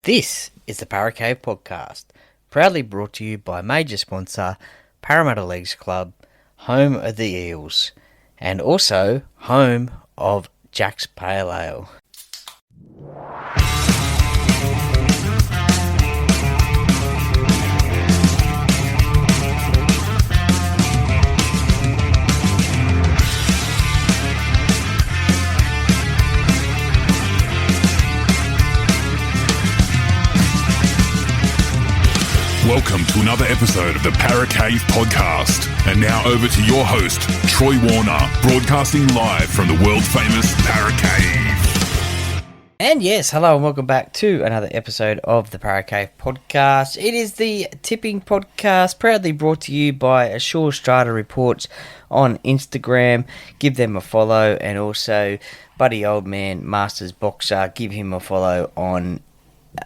This is the Paracave Podcast, proudly brought to you by major sponsor Parramatta Leagues Club, home of the Eels, and also home of Jack's Pale Ale. Welcome to another episode of the Paracave Podcast. And now over to your host, Troy Warner, broadcasting live from the world-famous Paracave. And yes, hello and welcome back to another episode of the Paracave Podcast. It is the tipping podcast, proudly brought to you by Assure Strata Reports on Instagram. Give them a follow, and also Buddy Old Man Masters Boxer, give him a follow on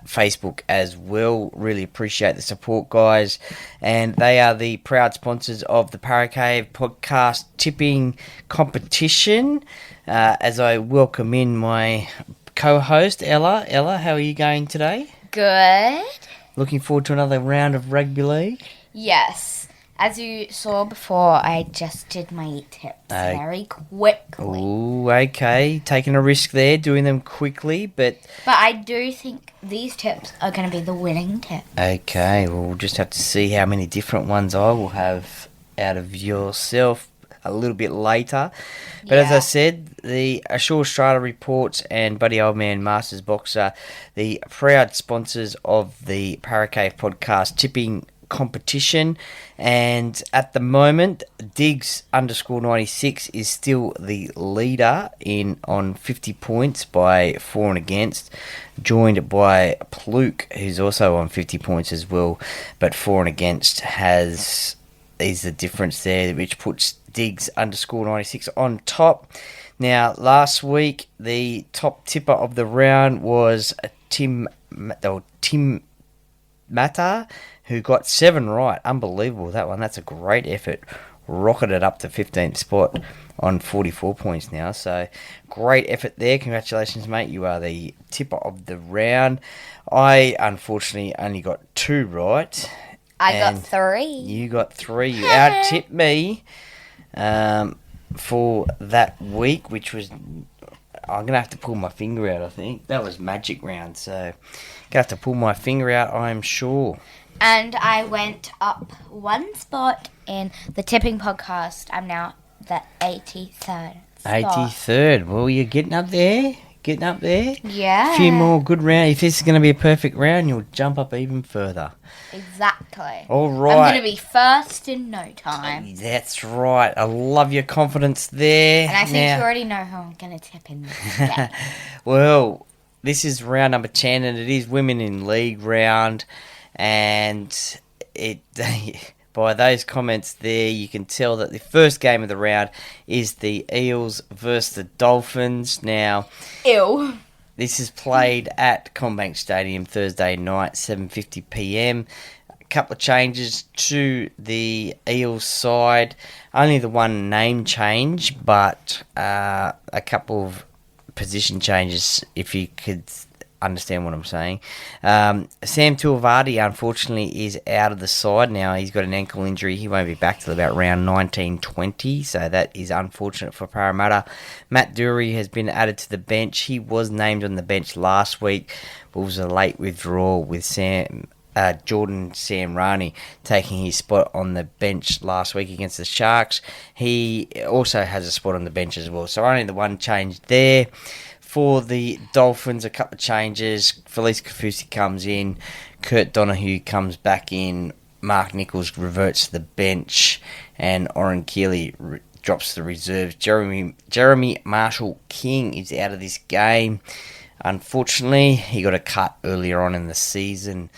Facebook as well. Really appreciate the support, guys, and they are the proud sponsors of the Paracave Podcast tipping competition. As I welcome in my co-host Ella. How are you going today? Good. Looking forward to another round of rugby league? Yes. As you saw before, I just did my tips very quickly. Ooh, okay. Taking a risk there, doing them quickly, but I do think these tips are going to be the winning tip. okay, well, we'll just have to see how many different ones I will have out of yourself a little bit later. But as I said, the Assure Strata Reports and Buddy Old Man Masters Boxer, the proud sponsors of the Paracave Podcast tipping competition, and at the moment Diggs _96 is still the leader on 50 points by for and against, joined by Pluke, who's also on 50 points as well, but for and against is the difference there, which puts Diggs _96 on top. Now, last week the top tipper of the round was Tim Mata, who got 7 right. Unbelievable, that one. That's a great effort. Rocketed up to 15th spot on 44 points now. So, great effort there. Congratulations, mate. You are the tipper of the round. I, unfortunately, only got 2 right. I got 3. You got 3. You out-tipped me for that week, which was... I'm going to have to pull my finger out, I think. That was magic round, so... going to have to pull my finger out, I'm sure. And I went up 1 spot in the tipping podcast. I'm now the 83rd spot. 83rd. Well, you're getting up there. Yeah. A few more good rounds. If this is going to be a perfect round, you'll jump up even further. Exactly. All right. I'm going to be first in no time. That's right. I love your confidence there. And I think you already know who I'm going to tip in this game. Well, this is round number 10, and it is Women in League round. And it by those comments there, you can tell that the first game of the round is the Eels versus the Dolphins. Now, Ew. This is played at Commbank Stadium Thursday night, 7:50 p.m. A couple of changes to the Eels side. Only the one name change, but a couple of position changes, if you could understand what I'm saying. Sam Tuivasa, unfortunately, is out of the side now. He's got an ankle injury. He won't be back till about round 19-20, so that is unfortunate for Parramatta. Matt Dury has been added to the bench. He was named on the bench last week, but was a late withdrawal with Jordan Samrani taking his spot on the bench last week against the Sharks. He also has a spot on the bench as well, so only the one change there. For the Dolphins, a couple of changes. Felice Kafusi comes in. Kurt Donahue comes back in. Mark Nichols reverts to the bench. And Oren Keeley drops to the reserves. Jeremy Marshall-King is out of this game. Unfortunately, he got a cut earlier on in the season.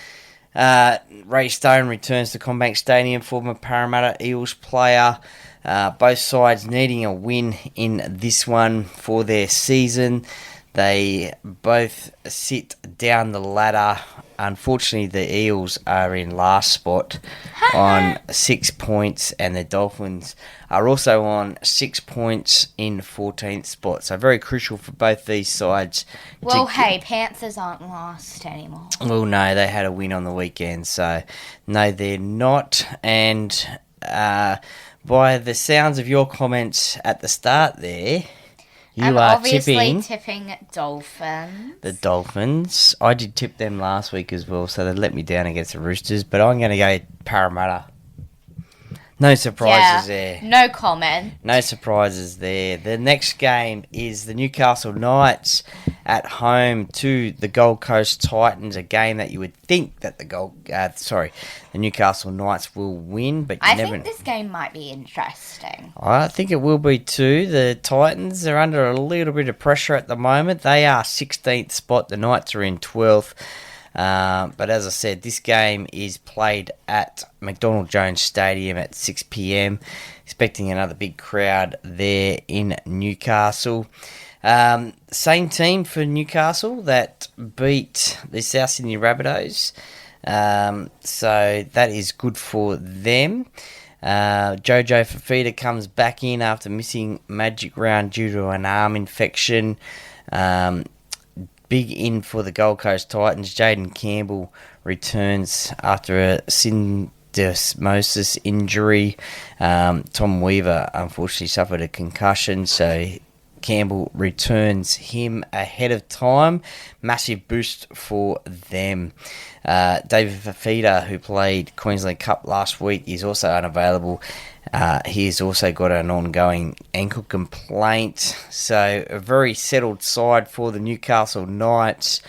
Ray Stone returns to Commbank Stadium, former Parramatta Eels player. Both sides needing a win in this one for their season. They both sit down the ladder unfortunately, the Eels are in last spot on 6 points, and the Dolphins are also on 6 points in 14th spot. So very crucial for both these sides. Well, hey, Panthers aren't last anymore. Well, no, they had a win on the weekend, so no, they're not. And by the sounds of your comments at the start there, I'm are obviously tipping Dolphins. The Dolphins. I did tip them last week as well, so they let me down against the Roosters, but I'm going to go Parramatta. No surprises there. No comment. No surprises there. The next game is the Newcastle Knights at home to the Gold Coast Titans, a game that you would think that the Newcastle Knights will win, but I think this game might be interesting. I think it will be too. The Titans are under a little bit of pressure at the moment. They are 16th spot. The Knights are in 12th. But as I said, this game is played at McDonald Jones Stadium at 6 p.m. Expecting another big crowd there in Newcastle. Same team for Newcastle that beat the South Sydney Rabbitohs. So that is good for them. Jojo Fafita comes back in after missing Magic Round due to an arm infection. Big in for the Gold Coast Titans. Jaden Campbell returns after a syndesmosis injury. Tom Weaver unfortunately suffered a concussion, so Campbell returns him ahead of time. Massive boost for them. David Fafita, who played Queensland Cup last week, is also unavailable. He has also got an ongoing ankle complaint. So a very settled side for the Newcastle Knights.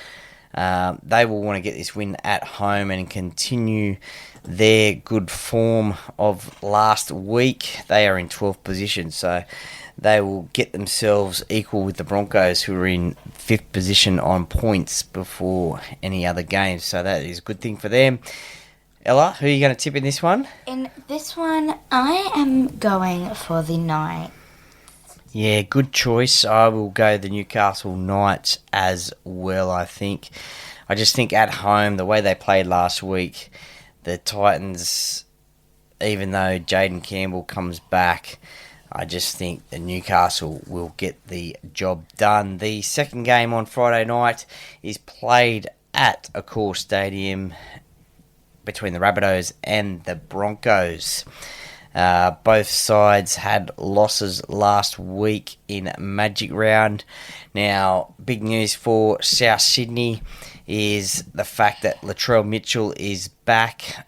They will want to get this win at home and continue their good form of last week. They are in 12th position, so they will get themselves equal with the Broncos, who are in 5th position on points before any other games. So that is a good thing for them. Ella, who are you going to tip in this one? In this one, I am going for the Knights. Yeah, good choice. I will go the Newcastle Knights as well, I think. I just think at home, the way they played last week, the Titans, even though Jaden Campbell comes back, I just think the Newcastle will get the job done. The second game on Friday night is played at Accor Stadium between the Rabbitohs and the Broncos. Both sides had losses last week in Magic Round. Now, big news for South Sydney is the fact that Latrell Mitchell is back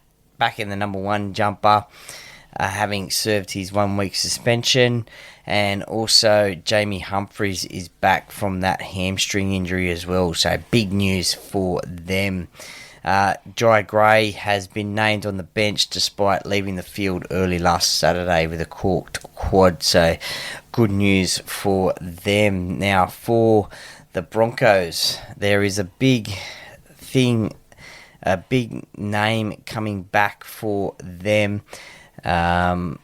in the number one jumper, having served his 1 week suspension, and also Jamie Humphries is back from that hamstring injury as well. So big news for them. Jai Gray has been named on the bench despite leaving the field early last Saturday with a corked quad, so good news for them. Now for the Broncos, there is a big name coming back for them. That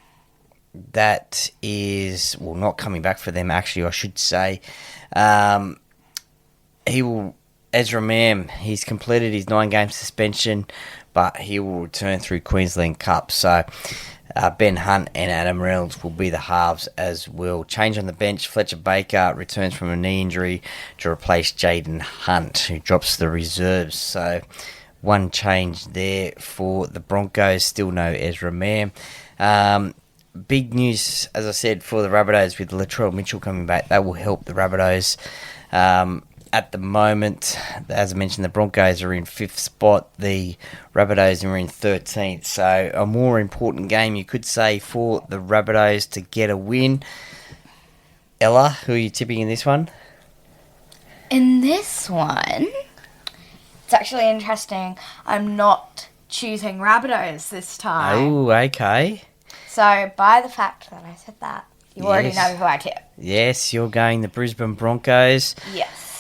is, well, not coming back for them actually, I should say. Ezra Mam, he's completed his 9-game suspension, but he will return through Queensland Cup. So Ben Hunt and Adam Reynolds will be the halves as well. Change on the bench, Fletcher Baker returns from a knee injury to replace Jaden Hunt, who drops the reserves. So one change there for the Broncos, still no Ezra Mam. Big news, as I said, for the Rabbitohs with Latrell Mitchell coming back. That will help the Rabbitohs. At the moment, as I mentioned, the Broncos are in 5th spot. The Rabbitohs are in 13th. So a more important game, you could say, for the Rabbitohs to get a win. Ella, who are you tipping in this one? In this one, it's actually interesting. I'm not choosing Rabbitohs this time. Oh, okay. So by the fact that I said that, you already know who I tip. Yes, you're going the Brisbane Broncos. Yes.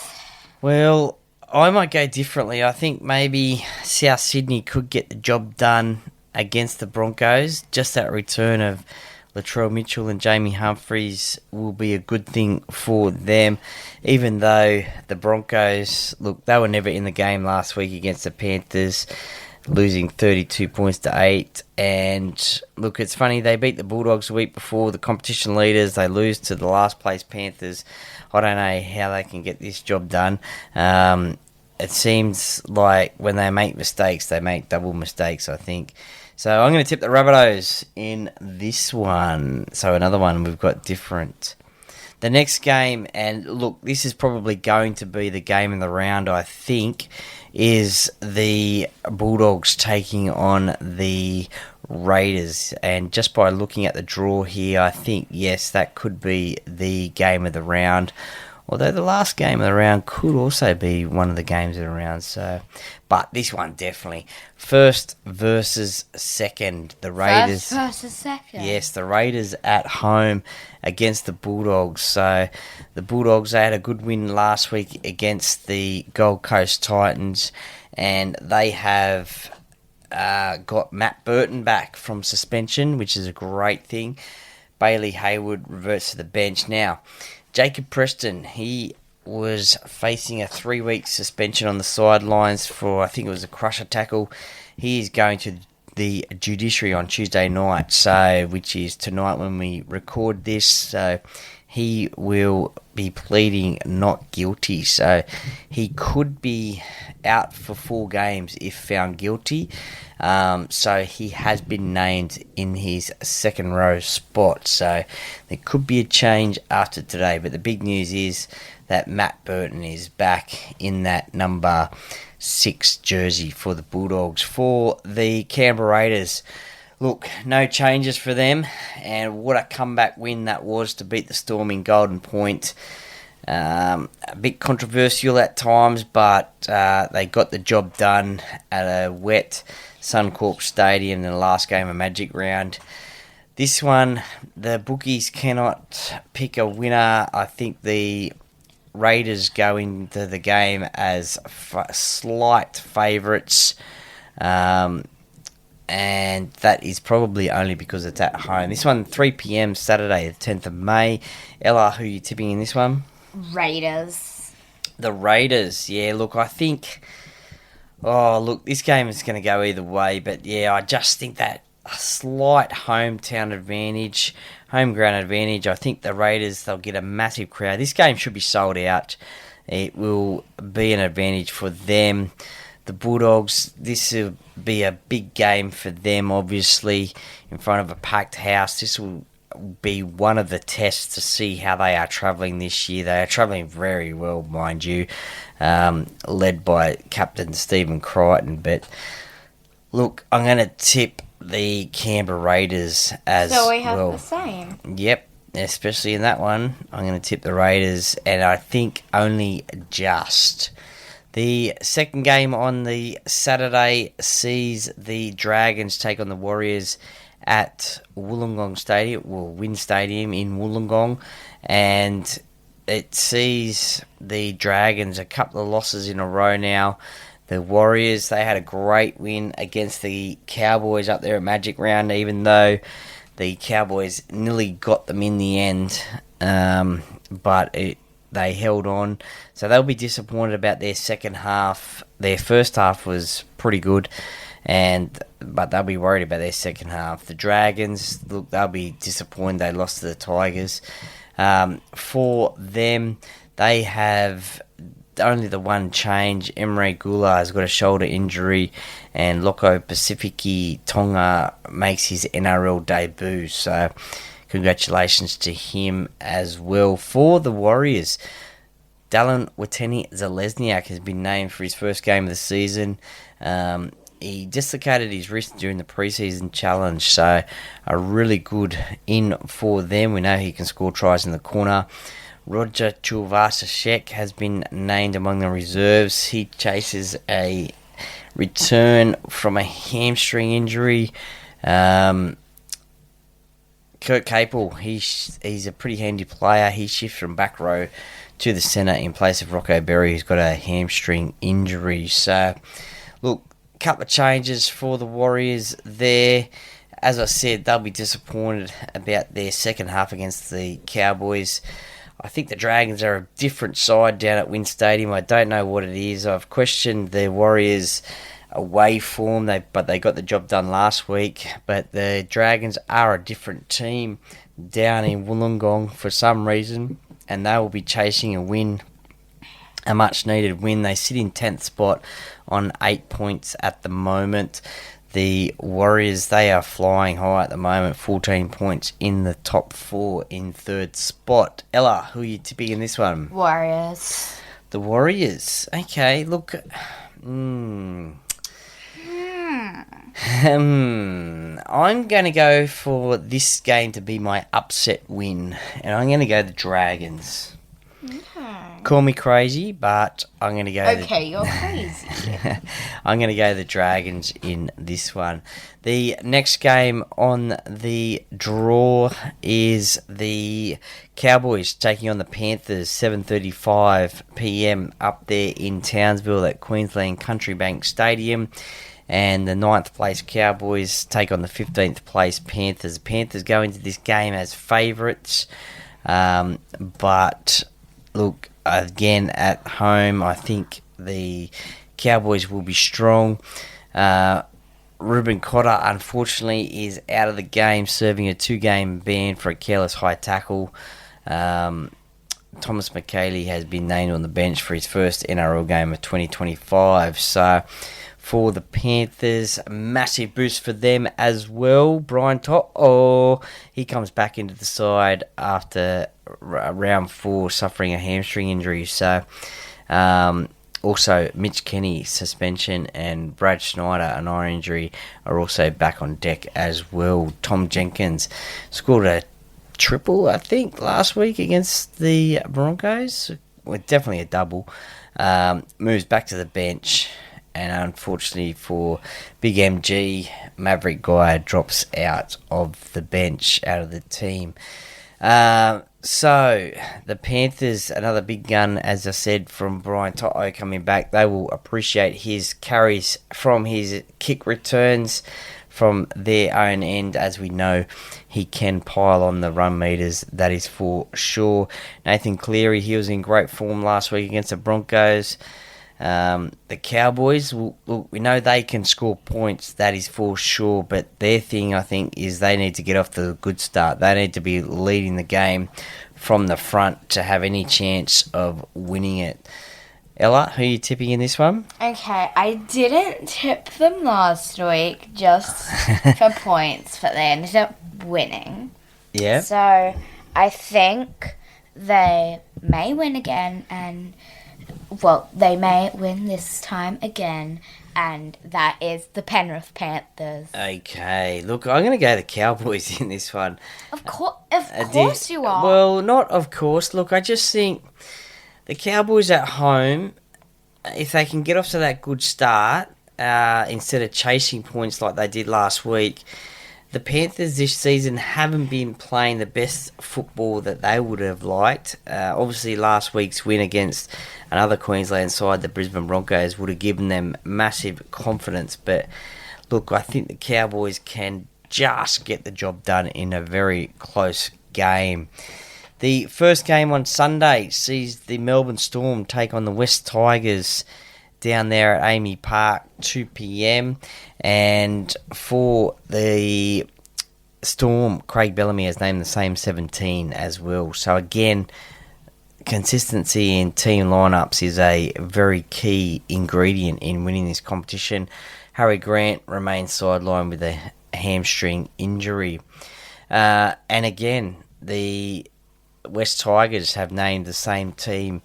Well, I might go differently. I think maybe South Sydney could get the job done against the Broncos. Just that return of Latrell Mitchell and Jamie Humphries will be a good thing for them, even though the Broncos, look, they were never in the game last week against the Panthers, losing 32 points to 8. And look, it's funny, they beat the Bulldogs the week before, the competition leaders. They lose to the last place Panthers. I don't know how they can get this job done. It seems like when they make mistakes, they make double mistakes, I think. So I'm going to tip the Rabbitohs in this one. So another one we've got different. The next game, and look, this is probably going to be the game in the round, I think, is the Bulldogs taking on the Raiders. And just by looking at the draw here, I think, yes, that could be the game of the round. Although the last game of the round could also be one of the games of the round. But this one definitely. First versus second. The Raiders. First versus second. Yes, the Raiders at home against the Bulldogs. So the Bulldogs, they had a good win last week against the Gold Coast Titans. And they have got Matt Burton back from suspension, which is a great thing. Bailey Hayward reverts to the bench. Now, Jacob Preston, he was facing a 3-week suspension on the sidelines for, I think it was a crusher tackle. He is going to the judiciary on Tuesday night, which is tonight when we record this. So he will be pleading not guilty. So he could be out for 4 games if found guilty. So he has been named in his second row spot. So there could be a change after today. But the big news is that Matt Burton is back in that number 6 jersey for the Bulldogs. For the Canberra Raiders, look, no changes for them. And what a comeback win that was to beat the Storm in Golden Point. A bit controversial at times, but they got the job done at a wet Suncorp Stadium in the last game of Magic Round. This one, the bookies cannot pick a winner. I think the Raiders go into the game as slight favourites, and that is probably only because it's at home. This one, 3 p.m. Saturday, the 10th of May. Ella, who are you tipping in this one? Raiders. The Raiders, yeah, look, I think... Oh, look, this game is going to go either way, but yeah, I just think that a slight hometown advantage, home ground advantage, I think the Raiders, they'll get a massive crowd. This game should be sold out. It will be an advantage for them. The Bulldogs, this will be a big game for them, obviously, in front of a packed house. This will be one of the tests to see how they are travelling this year. They are travelling very well, mind you, led by Captain Stephen Crichton. But look, I'm going to tip the Canberra Raiders as well. So we have the same. Yep, especially in that one. I'm going to tip the Raiders, and I think only just. The second game on the Saturday sees the Dragons take on the Warriors at Wollongong Stadium, Wynn Stadium in Wollongong, and it sees the Dragons a couple of losses in a row now. The Warriors, they had a great win against the Cowboys up there at Magic Round, even though the Cowboys nearly got them in the end, but they held on. So they'll be disappointed about their second half. Their first half was pretty good, but they'll be worried about their second half. The Dragons, look, they'll be disappointed they lost to the Tigers. For them, they have only the one change. Emre Gula has got a shoulder injury, and Loko Pacifici Tonga makes his NRL debut. So congratulations to him as well. For the Warriors, Dallin Watene-Zelezniak has been named for his first game of the season. He dislocated his wrist during the preseason challenge, so a really good in for them. We know he can score tries in the corner. Roger Chuvasashek has been named among the reserves. He chases a return from a hamstring injury. Kurt Capel, he's a pretty handy player. He shifts from back row to the centre in place of Rocco Berry, who's got a hamstring injury. So, look, couple of changes for the Warriors there. as I said, they'll be disappointed about their second half against the Cowboys. I think the Dragons are a different side down at Wynn Stadium. I don't know what it is. I've questioned the Warriors' away form, but they got the job done last week. But the Dragons are a different team down in Wollongong for some reason, and they will be chasing a much-needed win. They sit in 10th spot on 8 points at the moment. The Warriors, they are flying high at the moment, 14 points in the top 4 in 3rd spot. Ella, who are you tipping in this one? Warriors. The Warriors. Okay, look. I'm going to go for this game to be my upset win, and I'm going to go the Dragons. Call me crazy, but I'm going to go... Okay, you're crazy. I'm going to go the Dragons in this one. The next game on the draw is the Cowboys taking on the Panthers, 7:35 p.m. up there in Townsville at Queensland Commbank Stadium. And the 9th place Cowboys take on the 15th place Panthers. Panthers go into this game as favourites, but look, again at home, I think the Cowboys will be strong. Ruben Cotter, unfortunately, is out of the game, serving a 2-game ban for a careless high tackle. Thomas McKaylee has been named on the bench for his first NRL game of 2025. So, for the Panthers, massive boost for them as well. Brian he comes back into the side after round 4, suffering a hamstring injury. So, also Mitch Kenny suspension and Brad Schneider, an eye injury, are also back on deck as well. Tom Jenkins scored a triple, I think, last week against the Broncos. Well, definitely a double. Moves back to the bench. And unfortunately for Big MG, Maverick Guy drops out of the bench, out of the team. So, the Panthers, another big gun, as I said, from Brian Toto coming back. They will appreciate his carries from his kick returns from their own end. As we know, he can pile on the run meters, that is for sure. Nathan Cleary, he was in great form last week against the Broncos. The Cowboys, we know they can score points, that is for sure, but their thing, I think, is they need to get off to a good start. They need to be leading the game from the front to have any chance of winning it. Ella, who are you tipping in this one? Okay, I didn't tip them last week just for points, but they ended up winning. Yeah. So, I think they may win again and... Well, they may win this time again, and that is the Penrith Panthers. Okay, look, I'm going to go the Cowboys in this one. Of course you are. Well, not of course. Look, I just think the Cowboys at home, if they can get off to that good start, instead of chasing points like they did last week, the Panthers this season haven't been playing the best football that they would have liked. Obviously, last week's win against another Queensland side, the Brisbane Broncos, would have given them massive confidence. But look, I think the Cowboys can just get the job done in a very close game. The first game on Sunday sees the Melbourne Storm take on the West Tigers down there at Amy Park, 2 p.m. And for the Storm, Craig Bellamy has named the same 17 as well. So again, consistency in team lineups is a very key ingredient in winning this competition. Harry Grant remains sidelined with a hamstring injury. And again, the West Tigers have named the same team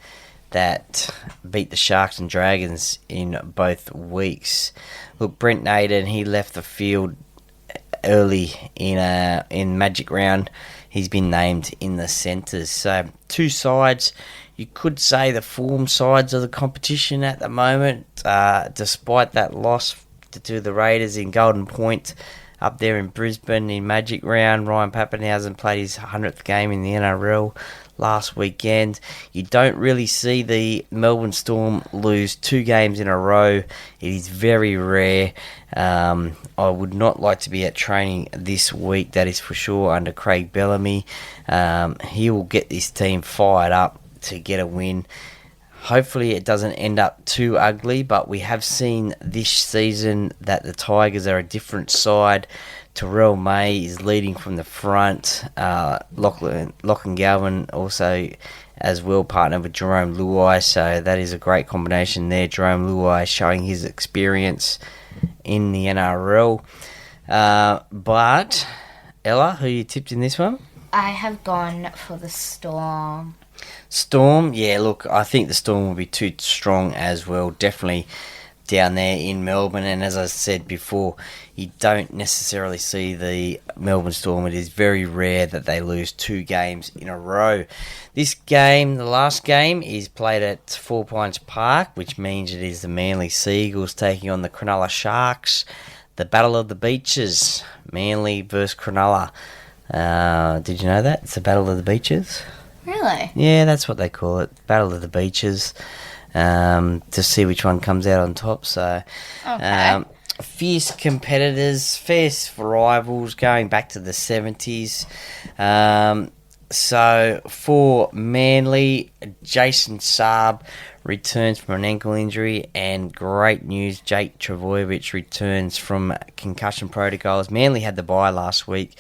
that beat the Sharks and Dragons in both weeks. Look, Brent Naden, he left the field early in Magic Round. He's been named in the centres. So, two sides, you could say the form sides of the competition at the moment, despite that loss to the Raiders in Golden Point up there in Brisbane in Magic Round. Ryan Papenhuyzen played his 100th game in the NRL last weekend. You don't really see the Melbourne Storm lose 2 games in a row. It is very rare. I would not like to be at training this week, that is for sure, under Craig Bellamy. He will get this team fired up to get a win. Hopefully it doesn't end up too ugly, but we have seen this season that the Tigers are a different side. Terrell May is leading from the front. Lachlan Galvin also as well partnered with Jerome Luai, so that is a great combination there. Jerome Luai showing his experience in the NRL. But, Ella, who you tipped in this one? I have gone for the Storm. Storm, yeah, look, I think the Storm will be too strong as well, definitely down there in Melbourne, and as I said before, you don't necessarily see the Melbourne Storm. It is very rare that they lose 2 games in a row. This game, the last game, is played at 4 Pines Park, which means it is the Manly Sea Eagles taking on the Cronulla Sharks. The Battle of the Beaches, Manly versus Cronulla. Did you know that? It's the Battle of the Beaches. Really? Yeah, that's what they call it. Battle of the Beaches. To see which one comes out on top. So, Okay. Fierce competitors, fierce rivals going back to the 70s. So, for Manly, Jason Saab returns from an ankle injury, and great news, Jake Trbojevic returns from concussion protocols. Manly had the bye last week.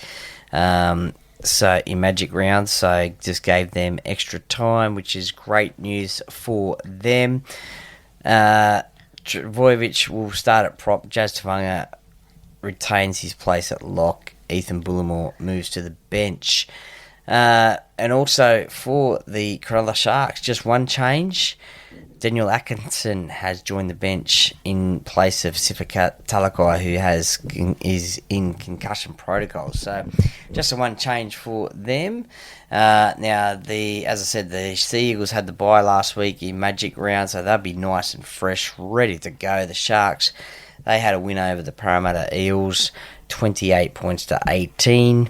So in Magic Round, so just gave them extra time, which is great news for them. Trbojevic will start at prop. Jazz Tavanga retains his place at lock. Ethan Bullimore moves to the bench. And also for the Cronulla Sharks, just one change. Daniel Atkinson has joined the bench in place of Sifaka Talakai, who is in concussion protocol. So, just a one change for them. Now, as I said, the Sea Eagles had the bye last week in Magic Round, so they'll be nice and fresh, ready to go. The Sharks, they had a win over the Parramatta Eels, 28 points to 18.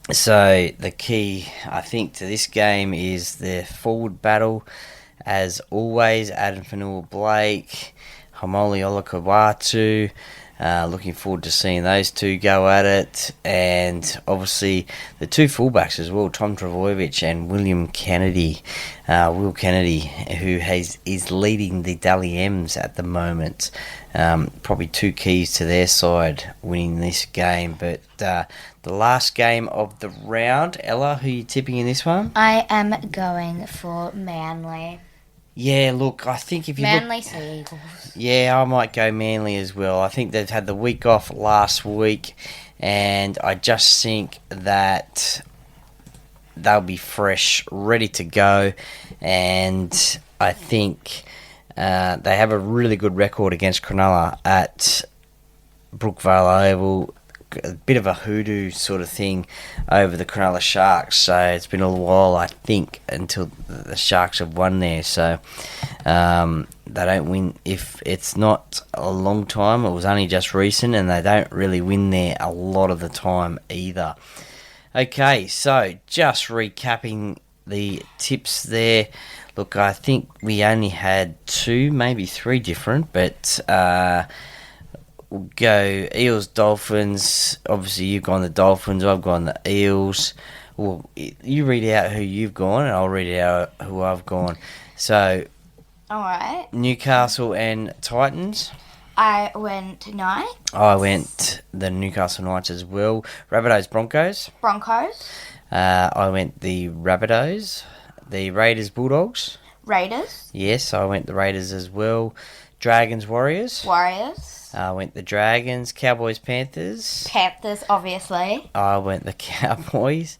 So the key, I think, to this game is the forward battle. As always, Adam Fanua-Blake, Hamoli Olakawatu. Looking forward to seeing those two go at it. And obviously the 2 fullbacks as well, Tom Trbojevic and William Kennedy. Will Kennedy, who is leading the Dally M's at the moment. Probably 2 keys to their side winning this game. But the last game of the round, Ella, who are you tipping in this one? I am going for Manly. Yeah, look, I think if you Manly Sea Eagles. Yeah, I might go Manly as well. I think they've had the week off last week, and I just think that they'll be fresh, ready to go, and I think they have a really good record against Cronulla at Brookvale Oval. A bit of a hoodoo sort of thing over the Cronulla Sharks, so it's been a while, I think, until the Sharks have won there. So they don't win if it's not a long time. It was only just recent, and they don't really win there a lot of the time either. Okay, so just recapping the tips there. Look, I think we only had 2, maybe 3 different, but we'll go Eels, Dolphins. Obviously, you've gone the Dolphins. I've gone the Eels. Well, you read out who you've gone, and I'll read out who I've gone. So, All right. Newcastle and Titans. I went Knights. I went the Newcastle Knights as well. Rabbitohs, Broncos. Broncos. I went the Rabbitohs. The Raiders, Bulldogs. Raiders. Yes, I went the Raiders as well. Dragons, Warriors. Warriors. I went the Dragons. Cowboys, Panthers. Panthers, obviously. I went the Cowboys.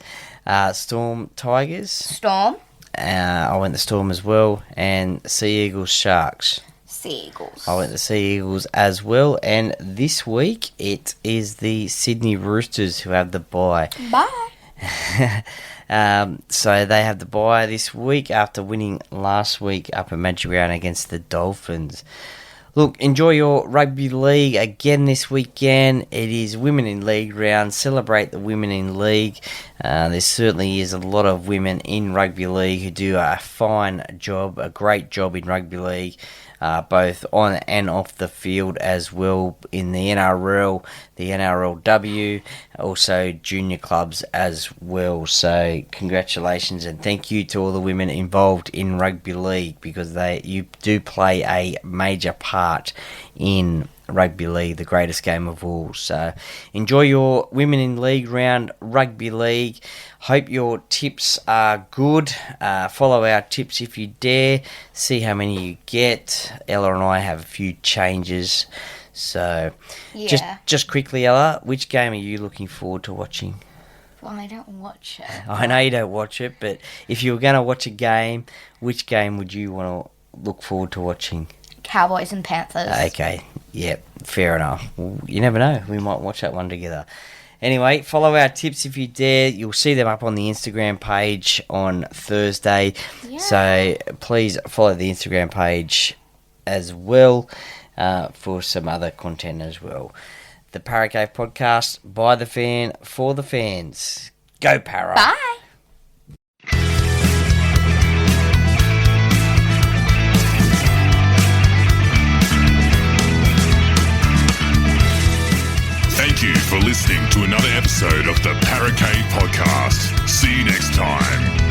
Storm, Tigers. Storm. I went the Storm as well. And Sea Eagles, Sharks. Sea Eagles. I went the Sea Eagles as well. And this week, it is the Sydney Roosters who have the bye. Bye. So they have the bye this week after winning last week up at Magic Round against the Dolphins. Look, enjoy your rugby league again this weekend. It is Women in League round. Celebrate the Women in League. There certainly is a lot of women in rugby league who do a fine job, a great job in rugby league, both on and off the field as well in the NRL, the NRLW, also junior clubs as well. So congratulations and thank you to all the women involved in rugby league, because you do play a major part in rugby league, the greatest game of all. So enjoy your Women in League round rugby league. Hope your tips are good. Follow our tips if you dare. See how many you get. Ella and I have a few changes. So just quickly, Ella, which game are you looking forward to watching? Well, I don't watch it. I know you don't watch it, but if you were going to watch a game, which game would you want to look forward to watching? Cowboys and Panthers. Okay, yep, fair enough. Well, you never know. We might watch that one together. Anyway, follow our tips if you dare. You'll see them up on the Instagram page on Thursday. Yeah. So please follow the Instagram page as well for some other content as well. The Para Cave Podcast, by the fan, for the fans. Go Para. Bye. Thank you for listening to another episode of the Para Cave Podcast. See you next time.